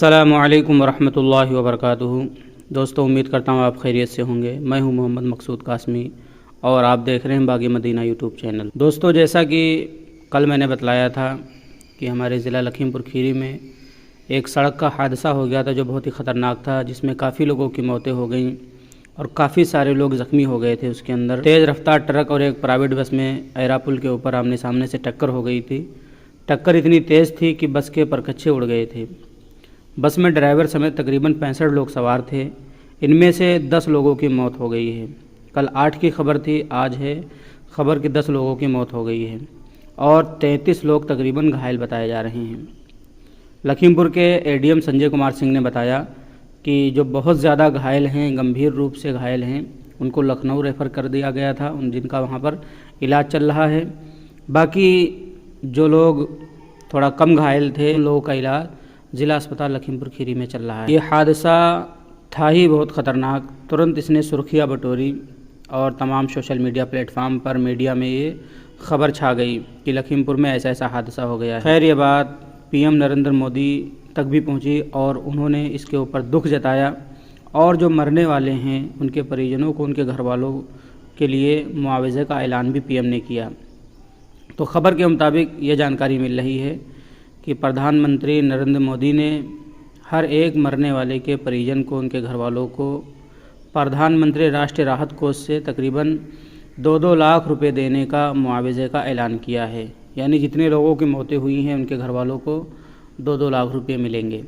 अस्सलामुअलैकुम वरहमतुल्लाहि वबरकातुहू। दोस्तों, उम्मीद करता हूँ आप खैरियत से होंगे। मैं हूँ मोहम्मद मकसूद कासमी और आप देख रहे हैं बागी मदीना यूट्यूब चैनल। दोस्तों, जैसा कि कल मैंने बतलाया था कि हमारे ज़िला लखीमपुर खीरी में एक सड़क का हादसा हो गया था जो बहुत ही ख़तरनाक था, जिसमें काफ़ी लोगों की मौतें हो गई और काफ़ी सारे लोग ज़ख्मी हो गए थे। उसके अंदर तेज़ रफ्तार ट्रक और एक प्राइवेट बस में ऐरा पुल के ऊपर आमने सामने से टक्कर हो गई थी। टक्कर इतनी तेज़ थी कि बस के परखच्चे उड़ गए थे। बस में ड्राइवर समेत तकरीबन 65 लोग सवार थे। इनमें से 10 लोगों की मौत हो गई है। कल 8 की खबर थी, आज है खबर कि 10 लोगों की मौत हो गई है और 33 लोग तकरीबन घायल बताए जा रहे हैं। लखीमपुर के एडीएम संजय कुमार सिंह ने बताया कि जो बहुत ज़्यादा घायल हैं, गंभीर रूप से घायल हैं, उनको लखनऊ रेफ़र कर दिया गया था, जिनका वहाँ पर इलाज चल रहा है। बाकी जो लोग थोड़ा कम घायल थे, उन लोगों का इलाज ज़िला अस्पताल लखीमपुर खीरी में चल रहा है। ये हादसा था ही बहुत ख़तरनाक। तुरंत इसने सुर्खियाँ बटोरी और तमाम सोशल मीडिया प्लेटफार्म पर, मीडिया में ये खबर छा गई कि लखीमपुर में ऐसा ऐसा हादसा हो गया है। खैर, ये बात पीएम नरेंद्र मोदी तक भी पहुंची और उन्होंने इसके ऊपर दुख जताया और जो मरने वाले हैं उनके परिजनों को, उनके घर वालों के लिए मुआवजे का ऐलान भी पीएम ने किया। तो खबर के मुताबिक ये जानकारी मिल रही है कि प्रधानमंत्री नरेंद्र मोदी ने हर एक मरने वाले के परिजन को, उनके घर वालों को प्रधानमंत्री राष्ट्रीय राहत कोष से तकरीबन 2-2 लाख रुपए देने का मुआवजे का ऐलान किया है। यानी जितने लोगों की मौतें हुई हैं उनके घर वालों को 2-2 लाख रुपए मिलेंगे।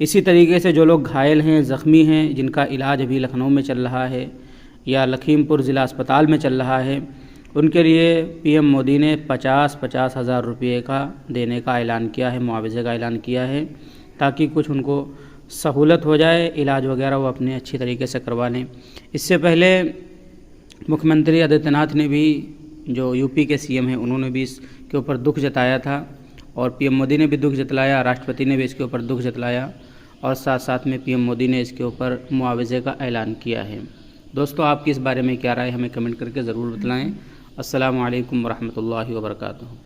इसी तरीके से जो लोग घायल हैं, ज़ख्मी हैं, जिनका इलाज अभी लखनऊ में चल रहा है या लखीमपुर ज़िला अस्पताल में चल रहा है, उनके लिए पीएम मोदी ने 50-50 हज़ार रुपये का देने का ऐलान किया है, मुआवजे का ऐलान किया है, ताकि कुछ उनको सहूलत हो जाए, इलाज वगैरह वो अपने अच्छी तरीके से करवा लें। इससे पहले मुख्यमंत्री आदित्यनाथ ने भी, जो यूपी के सीएम हैं, उन्होंने भी इसके ऊपर दुख जताया था और पीएम मोदी ने भी दुख जतलाया, राष्ट्रपति ने भी इसके ऊपर दुख जतलाया और साथ साथ में पीएम मोदी ने इसके ऊपर मुआवजे का ऐलान किया है। दोस्तों, आपकी इस बारे में क्या राय, हमें कमेंट करके ज़रूर बतलाएँ। अस्सलामु अलैकुम वरहमतुल्लाहि वबरकातुहू।